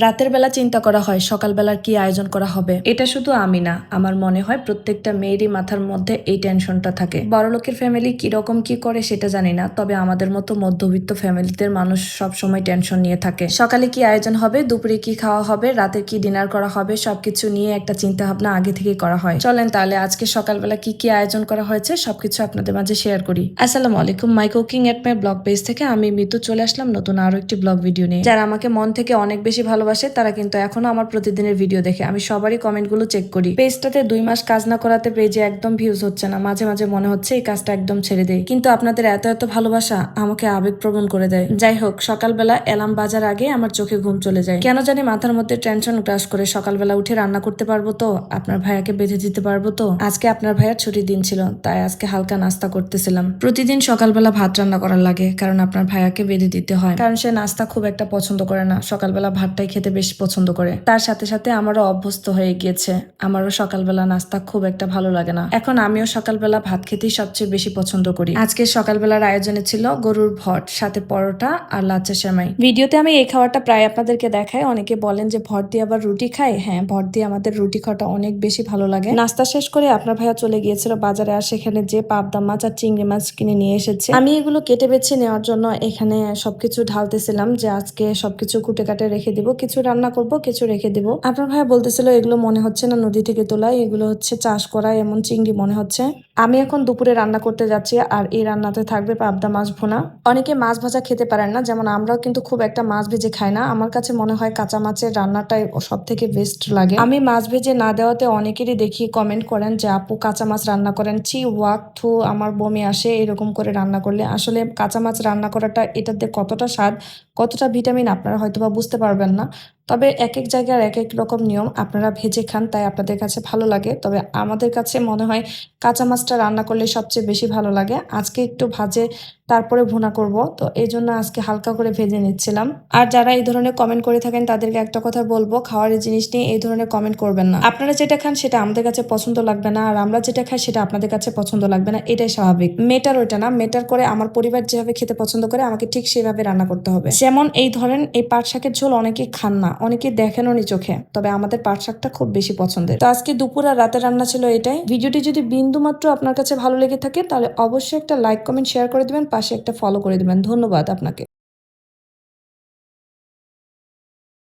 রাতের বেলা চিন্তা করা হয় সকালবেলার কি আয়োজন করা হবে। এটা শুধু আমি না, আমার মনে হয় প্রত্যেকটা মেয়েরই মাথার মধ্যে এই টেনশনটা থাকে। বড়লোকের ফ্যামিলি কিরকম কি করে সেটা জানি না, তবে আমাদের মতো মধ্যবিত্ত ফ্যামিলিতে মানুষ সব সময় টেনশন নিয়ে থাকে। সকালে কি আয়োজন হবে, দুপুরে কি খাওয়া হবে, রাতে কি ডিনার করা হবে, সবকিছু নিয়ে একটা চিন্তা ভাবনা আগে থেকে করা হয়। চলেন তাহলে আজকে সকালবেলা কি কি আয়োজন করা হয়েছে সবকিছু আপনাদের মাঝে শেয়ার করি। আসসালামু আলাইকুম, my cooking at my blog page থেকে আমি মিতু চলে আসলাম নতুন আরো একটি ব্লগ ভিডিও নিয়ে। যারা আমাকে মন থেকে অনেক বেশি ভালোবাসে তারা কিন্তু এখনো আমার প্রতিদিনের ভিডিও দেখে। আমি সবারই কমেন্টগুলো চেক করি। পেজটাতে 2 মাস কাজ না করাতে পেজে একদম ভিউজ হচ্ছে না। মাঝে মাঝে মনে হচ্ছে এই কাজটা একদম ছেড়ে দেয়, কিন্তু আপনাদের এত এত ভালোবাসা আমাকে আবেগপ্রবণ করে দেয়। যাই হোক, সকালবেলা অ্যালার্ম বাজার আগে আমার চোখে ঘুম চলে যায়। কেন জানি মাথার মধ্যে টেনশন গ্রাস করে। সকালবেলা উঠে রান্না করতে পারবো তো, আপনার ভাইয়াকে বেঁধে দিতে পারবো তো। আজকে আপনার ভাইয়ার ছুটির দিন ছিল, তাই আজকে হালকা নাস্তা করতেছিলাম। প্রতিদিন সকালবেলা ভাত রান্না করার লাগে, কারণ আপনার ভাইয়াকে বেঁধে দিতে হয়, কারণ সে নাস্তা খুব একটা পছন্দ করে না। সকালবেলা ভাতটাই খেতে বেশ পছন্দ করে। তার সাথে সাথে আমারও অভ্যস্ত হয়ে গিয়েছে। আমারও সকালবেলা নাস্তা খুব একটা ভালো লাগে না। এখন আমিও সকালবেলা ভাত খেতেই সবচেয়ে বেশি পছন্দ করি। আজকে সকালবেলার আয়োজনে ছিল গরুর ভট, সাথে পরোটা আর লাচ্চা সেমাই। ভিডিওতে আমি এই খাবারটা প্রায় আপনাদেরকে দেখাই। অনেকে বলেন যে ভট দিয়ে আবার রুটি খাই। হ্যাঁ, ভট দিয়ে আমাদের রুটি খাওয়াটা অনেক বেশি ভালো লাগে। নাস্তা শেষ করে আপনার ভাইয়া চলে গিয়েছিল বাজারে, আর সেখানে যে পাবদা মাছ আর চিংড়ি মাছ কিনে নিয়ে এসেছে। আমি এগুলো কেটে বেছে নেওয়ার জন্য এখানে সবকিছু ঢালতেছিলাম, যে আজকে সবকিছু কুটে কাটে রেখে দিব, কিছু রান্না করব, কিছু রেখে দিব। আপনার ভাইয়া বলতেছিল এগুলো মনে হচ্ছে না নদী থেকে তোলা, এগুলো হচ্ছে চাষ করা এমন চিংড়ি মনে হচ্ছে। আমি এখন দুপুরে রান্না করতে যাচ্ছি, আর এই রান্নাতে থাকবে পাবদা মাছ ভুনা। অনেকে মাছ ভাজা খেতে পারেন না, যেমন আমরাও কিন্তু খুব একটা মাছ ভেজে খাই না। আমার কাছে মনে হয় কাঁচা মাছের রান্নাটাই সব থেকে বেস্ট লাগে। আমি মাছ ভেজে না দেওয়াতে অনেকেরই দেখি কমেন্ট করেন যে আপু কাঁচা মাছ রান্না করেন, ছি ওয়াক থু, আমার বমি আসে এরকম করে রান্না করলে। আসলে কাঁচা মাছ রান্না করাটা, এটাতে কতটা স্বাদ, কতটা ভিটামিন আপনারা হয়তোবা বুঝতে পারবেন না। তবে এক এক জায়গার এক এক রকম নিয়ম। আপনারা ভেজে খান তাই আপনাদের কাছে ভালো লাগে, তবে আমাদের কাছে মনে হয় কাঁচা মাছটা রান্না করলে সবচেয়ে বেশি ভালো লাগে। আজকে একটু ভাজে তারপরে ভুনা করব, তো এই জন্য আজকে হালকা করে ভেজে নিচ্ছিলাম। আর যারা এই ধরনের কমেন্ট করে থাকেন তাদেরকে একটা কথা বলবো, খাওয়ার জিনিস নিয়ে এই ধরনের কমেন্ট করবেন না। আপনারা যেটা খান সেটা আমাদের কাছে পছন্দ লাগবে না, আর আমরা যেটা খাই সেটা আপনাদের কাছে পছন্দ লাগবে না, এটাই স্বাভাবিক। মেটার ওইটা না, মেটার করে আমার পরিবার যেভাবে খেতে পছন্দ করে আমাকে ঠিক সেভাবে রান্না করতে হবে। যেমন এই ধরেন এই পাট শাকের ঝোল অনেকে খান না, অনেকে দেখেনও নি চোখে, তবে আমাদের পাট শাকটা খুব বেশি পছন্দের। তো আজকে দুপুর আর রাতে রান্না ছিল এটাই। ভিডিওটি যদি বিন্দু মাত্র আপনার কাছে ভালো লেগে থাকে তাহলে অবশ্যই একটা লাইক কমেন্ট শেয়ার করে দিবেন, পাশে একটা ফলো করে দিবেন। ধন্যবাদ আপনাকে।